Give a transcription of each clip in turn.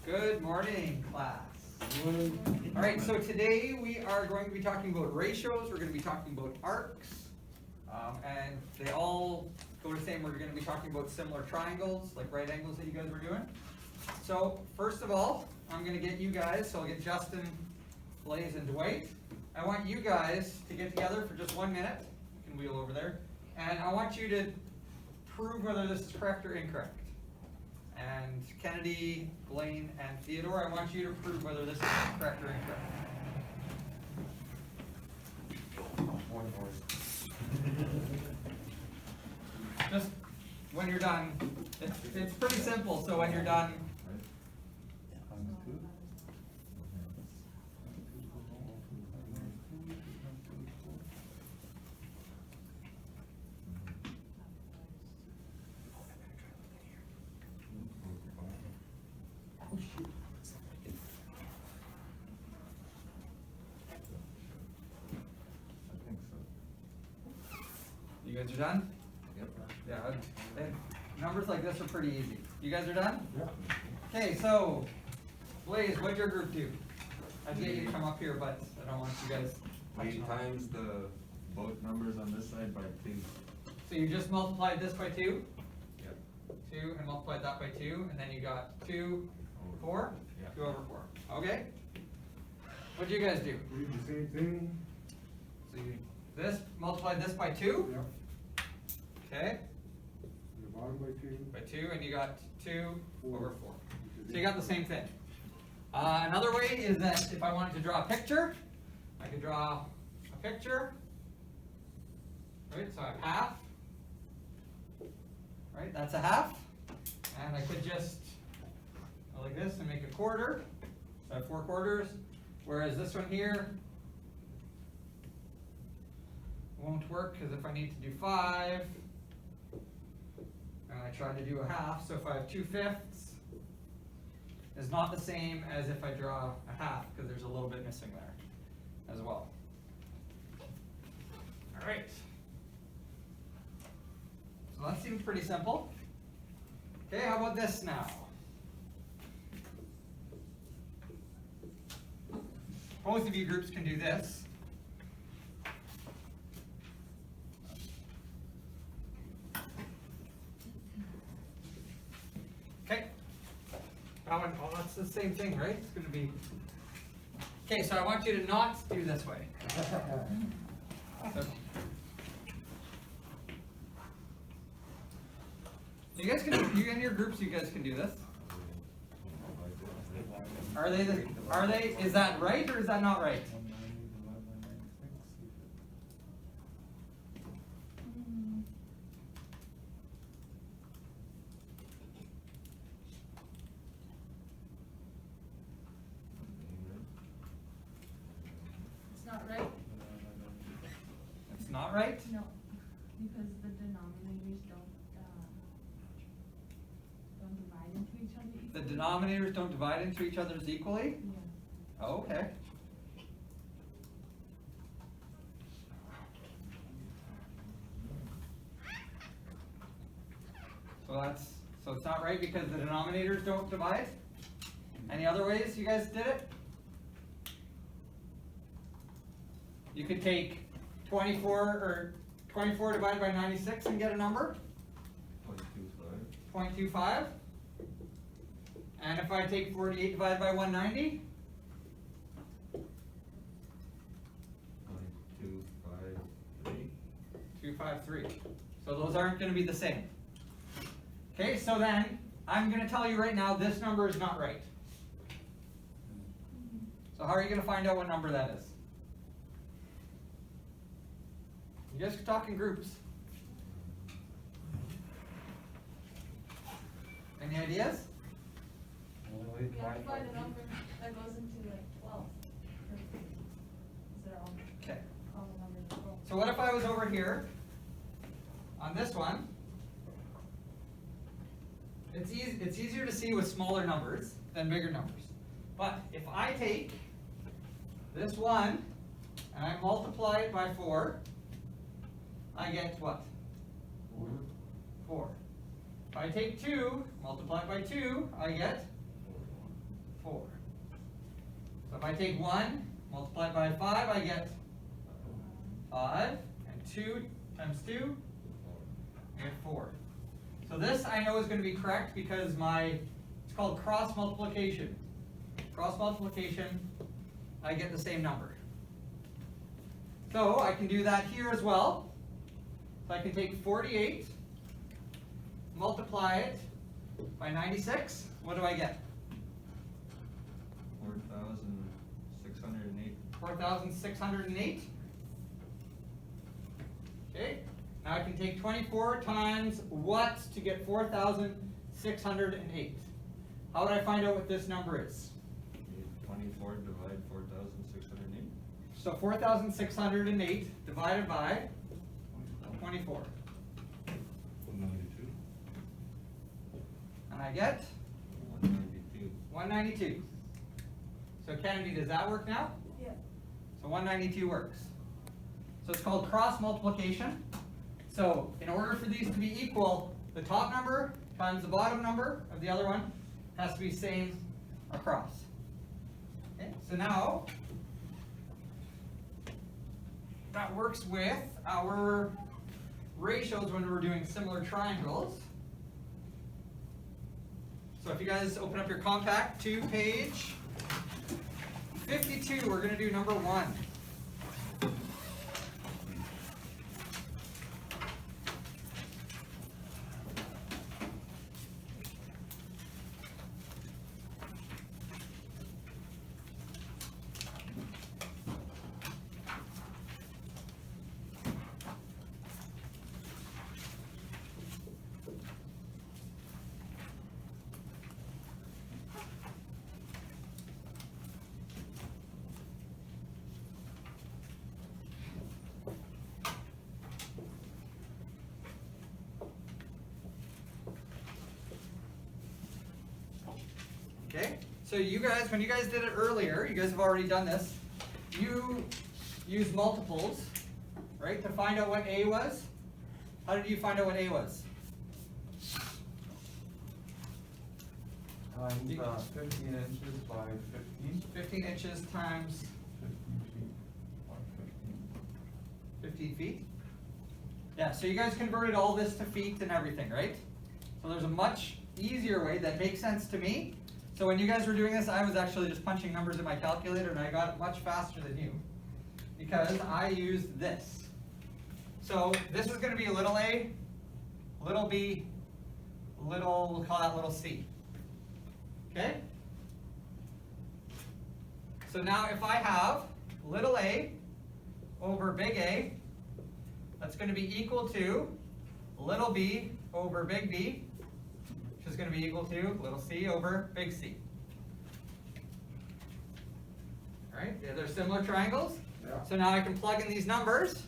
Good morning, class. All right, so today we are going to be talking about ratios. We're going to be talking about arcs, and they all go the same. We're going to be talking about similar triangles, like right angles that you guys were doing. So first of all, I'm going to get you guys, so I'll get Justin, Blaze, and Dwight. I want you guys to get together for just 1 minute. You can wheel over there. And I want you to prove whether this is correct or incorrect. And Kennedy, Blaine, and Theodore, I want you to prove whether this is correct or incorrect. Just when you're done, it's pretty simple, so when you're done, you guys are done? Yep. Yeah, and numbers like this are pretty easy. You guys are done? Yeah. Okay, so, Blaze, what'd your group do? I'd get you to come up here, but I don't want you guys touching 8 on it. times the both numbers on this side by 2. So you just multiplied this by 2? Yep. 2, and multiplied that by 2, and then you got 2, 4? Yeah. 2 over 4. Okay? What'd you guys do? We did the same thing. So you multiplied this by 2? Yep. Okay? The bottom by 2. By 2, and you got 2 4. over 4. So you got the same thing. Another way is that if I wanted to draw a picture, I could draw a picture. Right, so I have half. Right, that's a half. And I could just go like this and make a quarter. So I have 4 quarters. Whereas this one here won't work because if I need to do 5, and I try to do a half, so if I have 2/5, is not the same as if I draw a half because there's a little bit missing there as well. All right. So that seems pretty simple. Okay, how about this now? Both of you groups can do this. Okay. That one, oh, that's the same thing, right? It's going to be. Okay, so I want you to not do this way. So, you guys can, you in your groups, you guys can do this. Is that right or is that not right? It's not right? It's not right? No, because the denominators don't divide into each other equally. The denominators don't divide into each other's equally? Yeah. Oh, okay. So it's not right because the denominators don't divide? Any other ways you guys did it? You could take 24 divided by 96 and get a number? 0.25. 0.25. And if I take 48 divided by 190? 0.253. 253. So those aren't going to be the same. Okay, so then I'm going to tell you right now this number is not right. So how are you going to find out what number that is? You guys can talk in groups. Any ideas? We have to find a number that goes into like 12. Is there Okay. all the numbers are 12? So what if I was over here on this one? It's easier to see with smaller numbers than bigger numbers. But if I take this 1 and I multiply it by 4, I get what? 4. If I take 2, multiply it by 2, I get I take 1, multiply by 5, I get 5, and 2 times 2, I get 4. So this I know is going to be correct because it's called cross multiplication. Cross multiplication, I get the same number. So I can do that here as well. So I can take 48, multiply it by 96. What do I get? 4,608. 4,608. Okay. Now I can take 24 times what to get 4,608. How would I find out what this number is? 24 divide 4,608. So 4,608 divided by 24. 192. And I get 192. 192. So Kennedy, does that work now? Yeah. So 192 works. So it's called cross multiplication. So in order for these to be equal, the top number times the bottom number of the other one has to be same across. Okay, so now that works with our ratios when we're doing similar triangles. So if you guys open up your compact to page 52, we're going to do number 1. Okay, so you guys, when you guys did it earlier, you guys have already done this. You used multiples, right, to find out what A was. How did you find out what A was? Times 15 inches by 15. 15 inches times 15 feet by 15. 15 feet. Yeah, so you guys converted all this to feet and everything, right? So there's a much easier way that makes sense to me. So when you guys were doing this, I was actually just punching numbers in my calculator and I got it much faster than you because I used this. So this is going to be little a, little b, little, we'll call that little c. Okay? So now if I have little a over big A, that's going to be equal to little b over big B, which is going to be equal to little c over big C. All right, they're similar triangles. Yeah. So now I can plug in these numbers.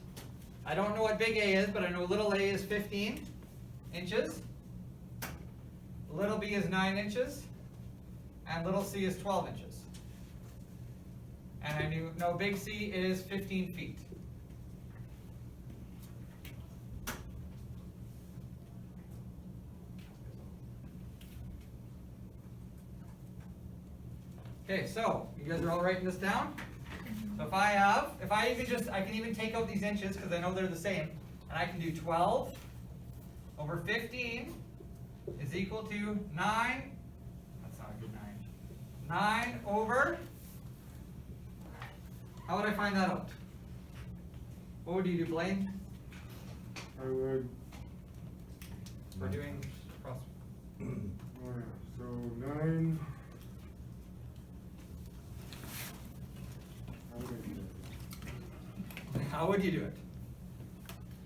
I don't know what big A is, but I know little a is 15 inches. Little b is 9 inches. And little c is 12 inches. And I know big C is 15 feet. Okay, so you guys are all writing this down? So if I can even take out these inches because I know they're the same. And I can do 12 over 15 is equal to 9. That's not a good 9. 9 over, how would I find that out? What would you do, Blaine? I would, We're doing cross. oh yeah, so 9. How would I do that? How would you do it?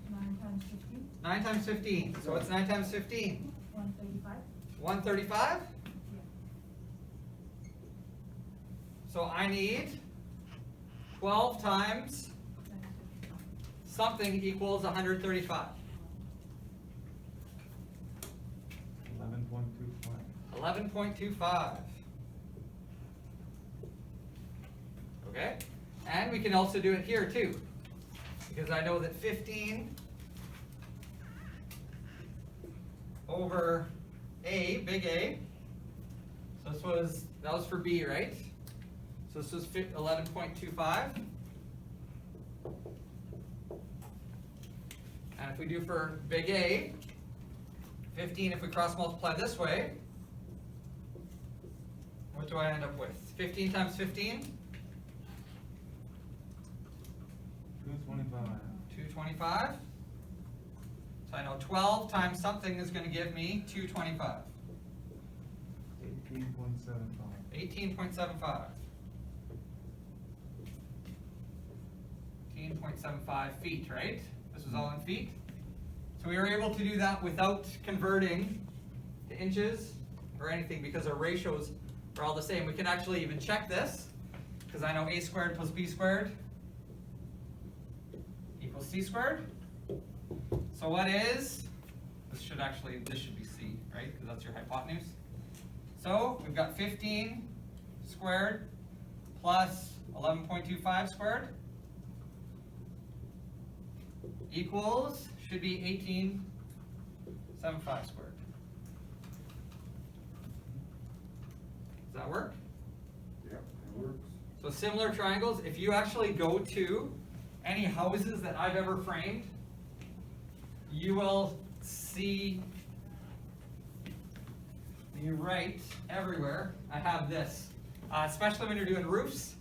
9 times 15, 9 times 15. So what's 9 times 15? 135. 135? Yeah. So I need 12 times Times 15. something equals 135. 11.25. 11.25. Okay? And we can also do it here too. Because I know that 15 over A, big A, so that was for B, right? So this was 11.25. And if we do for big A, 15, if we cross multiply this way, what do I end up with? 15 times 15? 225. 225. So I know 12 times something is going to give me 225. 18.75. 18.75. 18.75 feet, right? This was all in feet. So we were able to do that without converting to inches or anything because our ratios are all the same. We can actually even check this because I know a squared plus b squared equals c squared. So what is, this should be c, right? Because that's your hypotenuse. So we've got 15 squared plus 11.25 squared equals, should be 18.75 squared. Does that work? Yeah, that works. So similar triangles, if you actually go to any houses that I've ever framed, you will see me write everywhere. I have this, especially when you're doing roofs,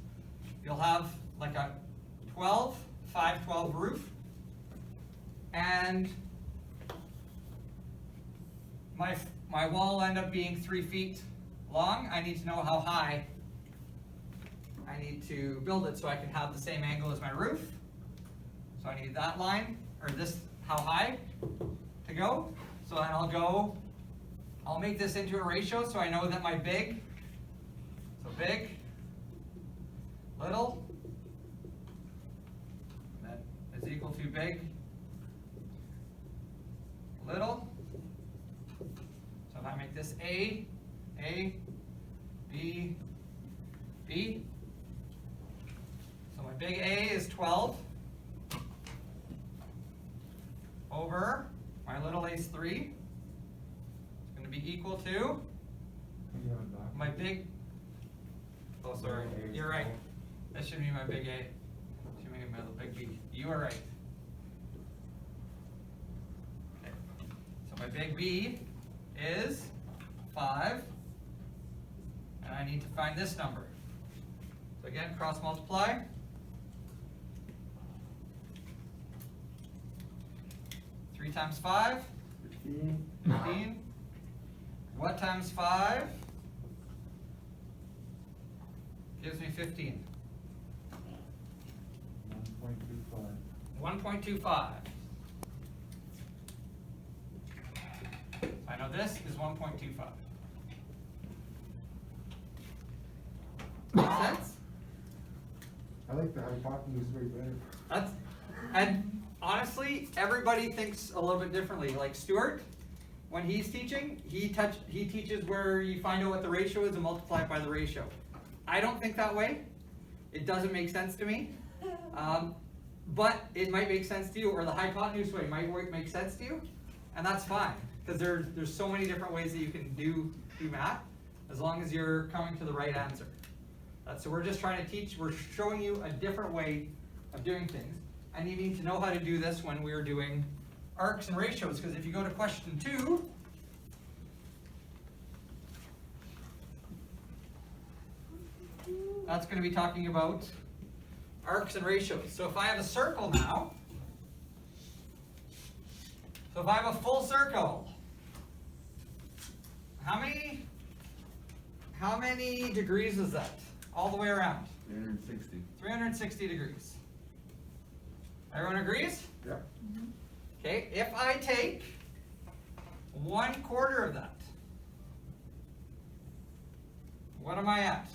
you'll have like a 512 roof, and my wall will end up being 3 feet long. I need to know how high I need to build it so I can have the same angle as my roof. So I need that line, or this, how high to go. So then I'll make this into a ratio so I know that my big, little, that is equal to big, little. So if I make this A, B, B. So my big A is 12 over my little A is 3. It's going to be equal to my big, oh sorry, you're right. That should be my big A. Should be my little big B. You are right. Okay. So my big B is 5. And I need to find this number. So again, cross multiply. 3 times 5? 15. What times 5? Gives me 15. 1.25. 1.25. I know this is 1.25. Make sense? I like the hypotenuse way better. And honestly, everybody thinks a little bit differently. Like Stuart, when he's teaching, he teaches where you find out what the ratio is and multiply it by the ratio. I don't think that way. It doesn't make sense to me. But it might make sense to you, or the hypotenuse way might make sense to you, and that's fine. Because there's so many different ways that you can do math, as long as you're coming to the right answer. So we're just trying to teach, we're showing you a different way of doing things. And you need to know how to do this when we're doing arcs and ratios, because if you go to question 2, that's going to be talking about arcs and ratios. So if I have a circle now, so if I have a full circle, how many degrees is that? All the way around? 360. 360 degrees. Everyone agrees? Yeah. Okay, if I take 1/4 of that, what am I at?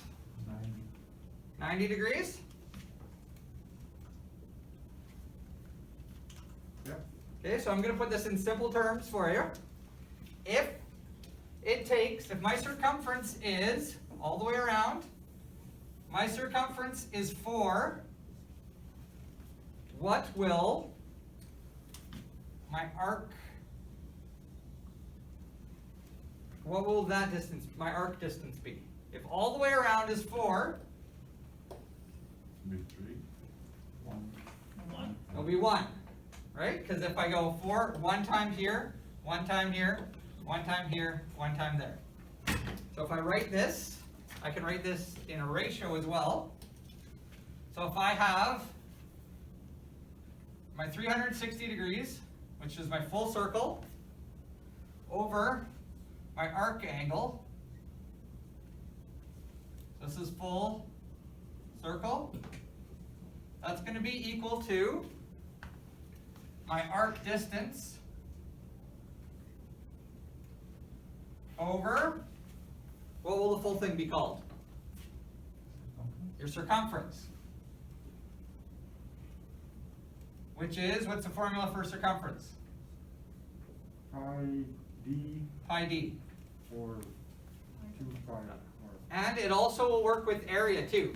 90 degrees? Yeah. Okay, so I'm going to put this in simple terms for you. If my circumference is all the way around, my circumference is 4, what will my arc, what will that distance, my arc distance be? If all the way around is 4, Be three. One. It'll be 1, right? Because if I go 4, 1 time here, 1 time here, 1 time here, 1 time there. So if I write this, I can write this in a ratio as well. So if I have my 360 degrees, which is my full circle, over my arc angle, this is full circle, that's going to be equal to my arc distance over, what will the full thing be called? Your circumference. Which is, what's the formula for circumference? Pi d Pi d. or 2 pi or. And it also will work with area too.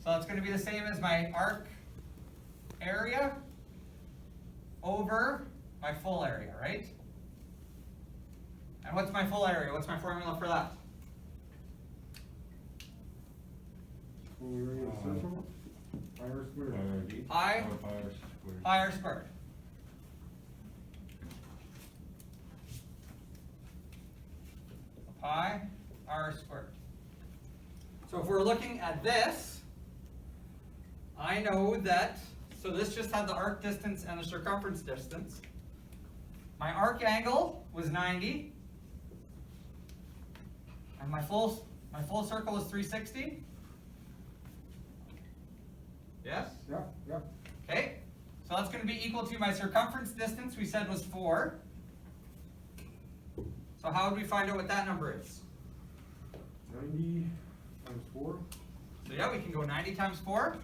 So it's going to be the same as my arc area over my full area, right? And what's my full area? What's my formula for that? Full area of circle, pi r squared. Pi d. Pi. Or pi r squared. Pi r squared. Pi r squared. So if we're looking at this, I know that, so this just had the arc distance and the circumference distance. My arc angle was 90. And my full circle was 360. Yes? Yeah, yeah. Okay, so that's going to be equal to my circumference distance we said was 4. So how would we find out what that number is? 90 times 4. So yeah, we can go 90 times 4.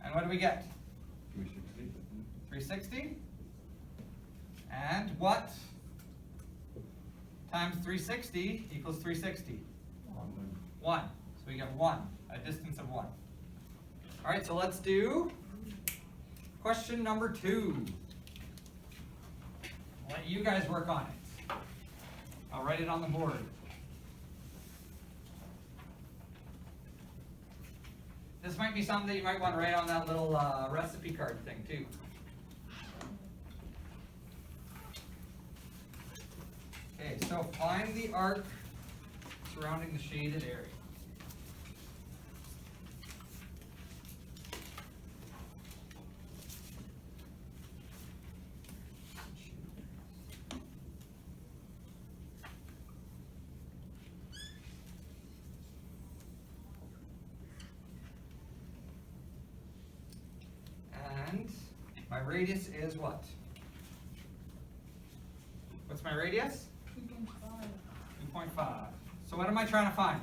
And what do we get? 360. 360. And what times 360 equals 360? 1. So we get 1, a distance of 1. All right, so let's do question number 2. I'll let you guys work on it. I'll write it on the board. This might be something that you might want to write on that little recipe card thing too. Okay, so find the arc surrounding the shaded area. And my radius is what? What's my radius? 2.5. 2.5. So what am I trying to find?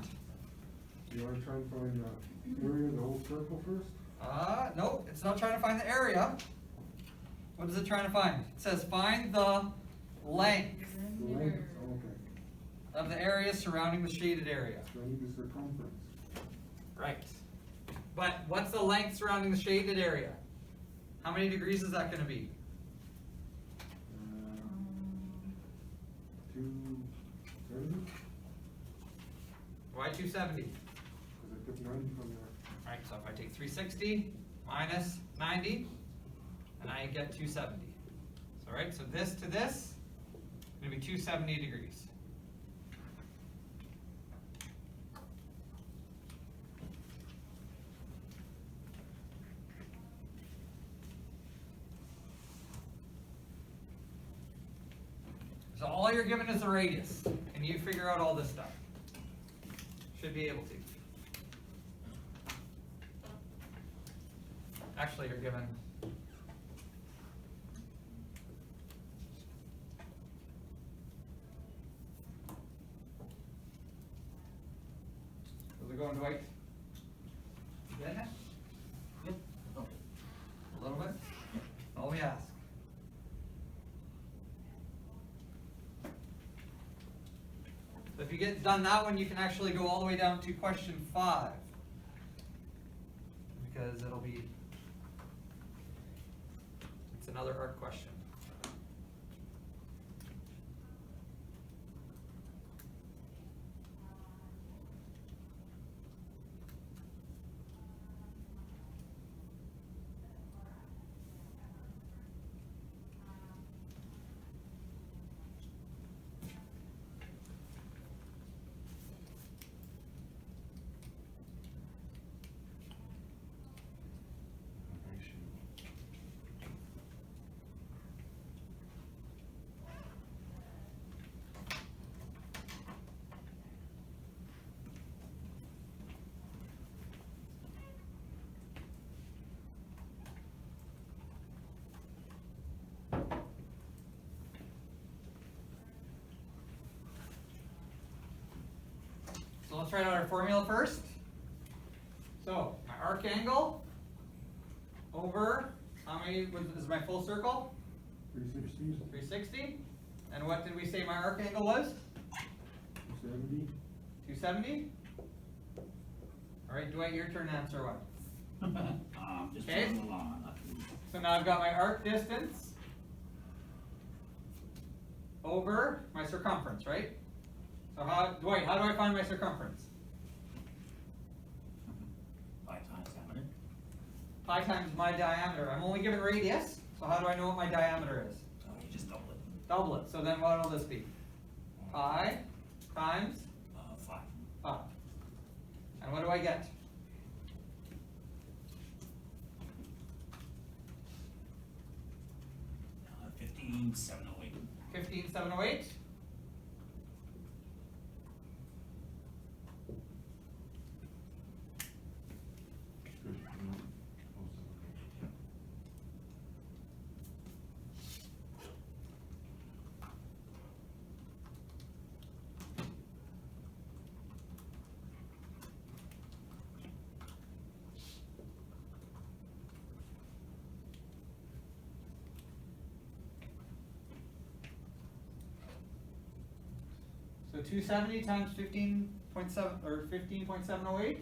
You want to try and find the area of the whole circle first? Nope, it's not trying to find the area. What is it trying to find? It says find the length The length, okay. of the area surrounding the shaded area. So I need the circumference. Right. But what's the length surrounding the shaded area? How many degrees is that going to be? 270? Why 270? Because I took 90 from there. Alright, so if I take 360 minus 90, and I get 270. So right, so this to this is going to be 270 degrees. So all you're given is the radius, and you figure out all this stuff. Should be able to. Actually, you're given how's it going, Dwight? You getting it? Yep. Okay. A little bit? All we ask. So if you get done that one, you can actually go all the way down to question 5. Because it'll be, it's another art question. let's write out our formula first. So, my arc angle over, how many is my full circle? 360, 360. And what did we say my arc angle was? 270. 270? Alright, Dwight, your turn to answer what? Just Okay. following along, nothing. So now I've got my arc distance over my circumference, right? So Dwight, how do I find my circumference? 5 times diameter. Pi times my diameter. I'm only given radius, so how do I know what my diameter is? So you just double it. Double it. So then what will this be? Pi times 5. 5. And what do I get? 15,708. 15,708. Good. No. Oh, 708. So 270 times 15.7 or 15.708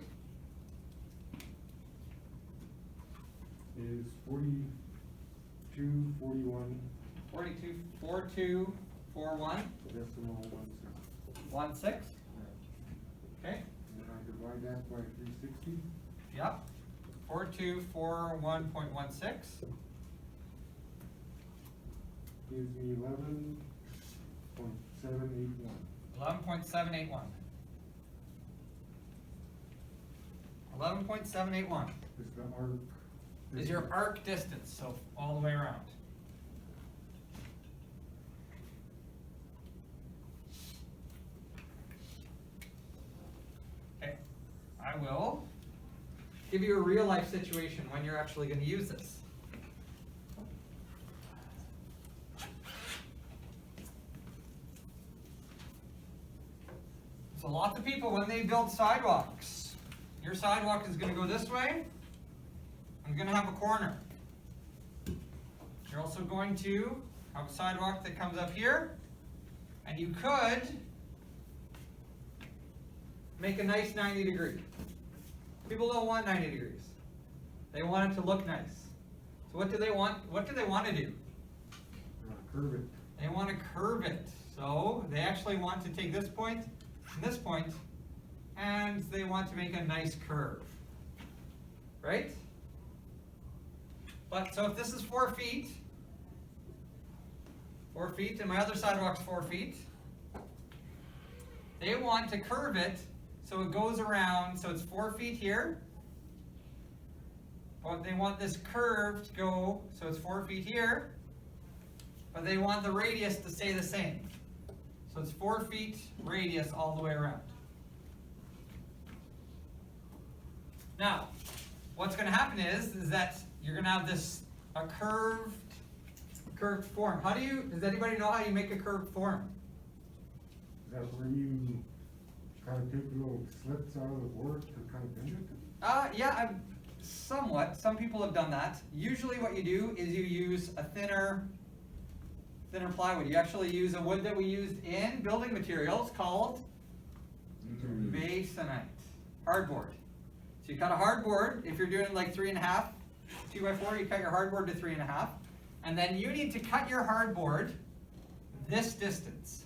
Is 42, 41, 424241 decimal 16. 16. Okay. And I divide that by 360. Yep. 4241.16 Gives me 11.781. 11.781. 11.781 Is the arc. is your arc distance, so all the way around. Okay, I will give you a real life situation when you're actually going to use this. So lots of people, when they build sidewalks, your sidewalk is going to go this way and going to have a corner. You're also going to have a sidewalk that comes up here, and you could make a nice 90 degree. People don't want 90 degrees. They want it to look nice. So what do they want? What do they want to do? Curve it. They want to curve it. So they actually want to take this point and this point, and they want to make a nice curve. Right? But so if this is 4 feet, 4 feet, and my other sidewalk's 4 feet, they want to curve it so it goes around, so it's 4 feet here. But they want this curve to go, so it's 4 feet here. But they want the radius to stay the same. So it's 4 feet radius all the way around. Now, what's going to happen is that you're going to have this a curved form. Does anybody know how you make a curved form? Is that where you kind of take little slits out of the board to kind of bend it? Yeah, somewhat. Some people have done that. Usually what you do is you use a thinner plywood. You actually use a wood that we used in building materials called masonite, hardboard. So you cut a hardboard. If you're doing like 3.5, 2x4, you cut your hardboard to 3.5, and then you need to cut your hardboard this distance.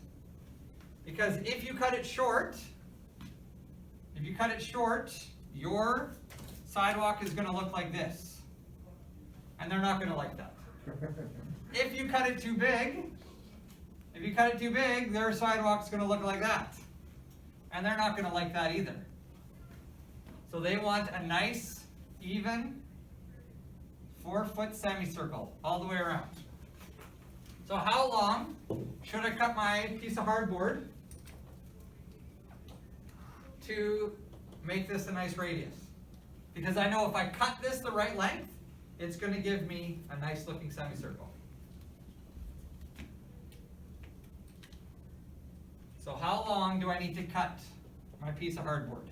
Because if you cut it short, your sidewalk is going to look like this, and they're not going to like that. If you cut it too big, their sidewalk's going to look like that. And they're not going to like that either. So they want a nice, even 4-foot semicircle all the way around. So how long should I cut my piece of hardboard to make this a nice radius? Because I know if I cut this the right length, it's going to give me a nice looking semicircle. So how long do I need to cut my piece of hardboard.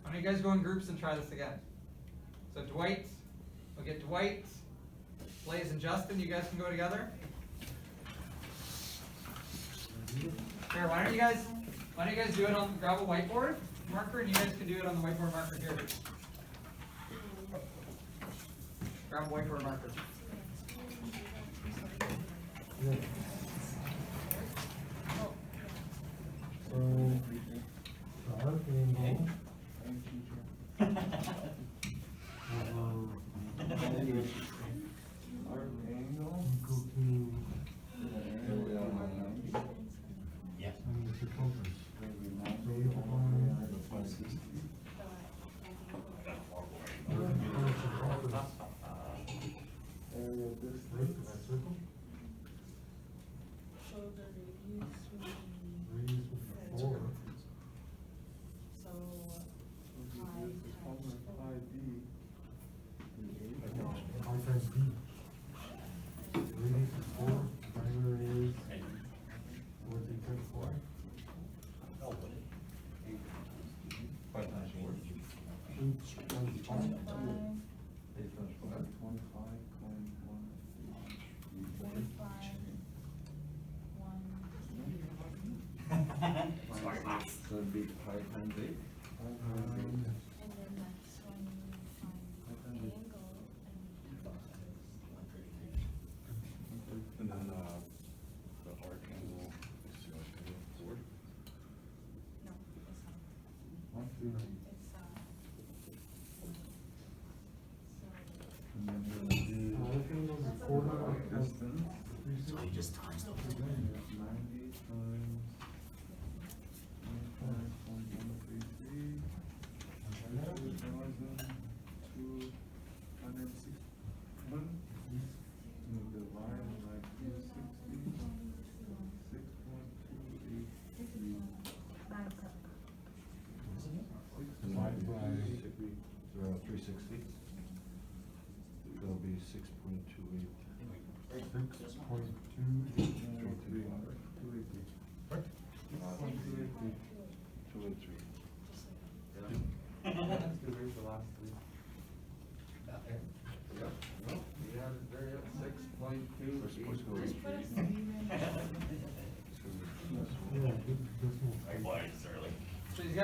Why don't you guys go in groups and try this again? So Dwight, we'll get Dwight, Blaze and Justin, you guys can go together. Here, why don't you guys do it on, grab a whiteboard marker, and you guys can do it on the whiteboard marker here. Grab a whiteboard marker. Yeah. So, the arc angle. Arc angle. Equal to, Yes. and the circumference. So you find Area of this right to that circle, So the radius would be, radius would be 4. so This pi is times formula 4. pi d. I times b. Radius is 4, diameter is, what's it, 10 4? 5 times 4. H times 5. 25, 8 times 5. 25.1. 25, 1. Sorry, Max. So it'd be 5 times 8. And then that's when you find the angle and And then, the arc angle is 4. no, it's not. 1, 2, 9. It's And then you're gonna do Arc angle is a quarter of distance. So you just times the 90 times 25.133. 2,261. You divide by 260. 6.283. Divided by 360. That'll be 6.28. 6.2. 283. What? 283. That's good, where's the last three? We're supposed to go just put a with 3 right Yeah, good decimal. Boy, it's early. So you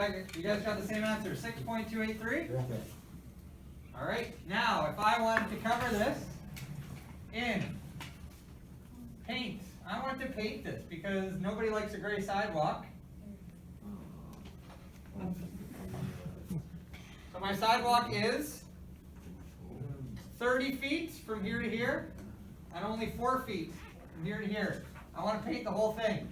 guys got the same answer, 6.283? Yeah. Alright, now if I wanted to cover this in paint, I want to paint this because nobody likes a gray sidewalk. So my sidewalk is 30 feet from here to here, and only 4 feet from here to here. I want to paint the whole thing.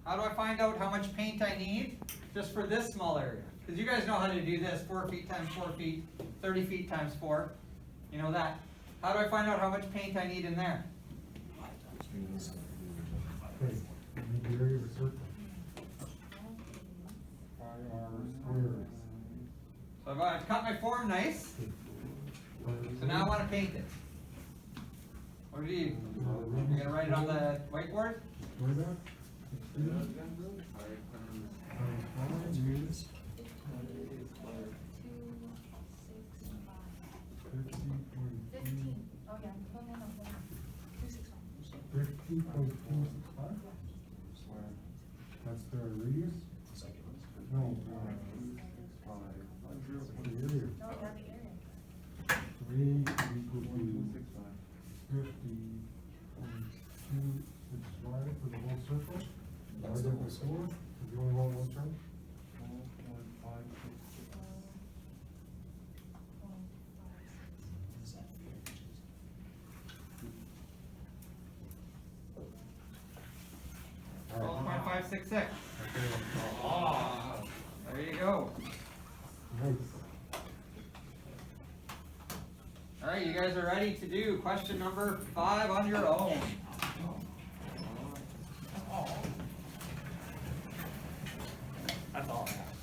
How do I find out how much paint I need just for this small area? Because you guys know how to do this, 4 feet times 4 feet, 30 feet times 4. You know that. How do I find out how much paint I need in there? 5 times 4. Okay, you need the area of a circle. Pi r squared. So I've cut my form nice, so now I want to paint it. What do you do? You're gonna write it on the whiteboard? Where that? Times 5 is 15. Oh yeah, no, 265. 50.265? That's the radius? No, the area. No, yeah, the area. 3 equal to 50.265 for the whole circle. Divided by 4, is the only one term? Twelve point 566. Oh, there you go. Nice. All right, you guys are ready to do question number 5 on your own. That's all I have.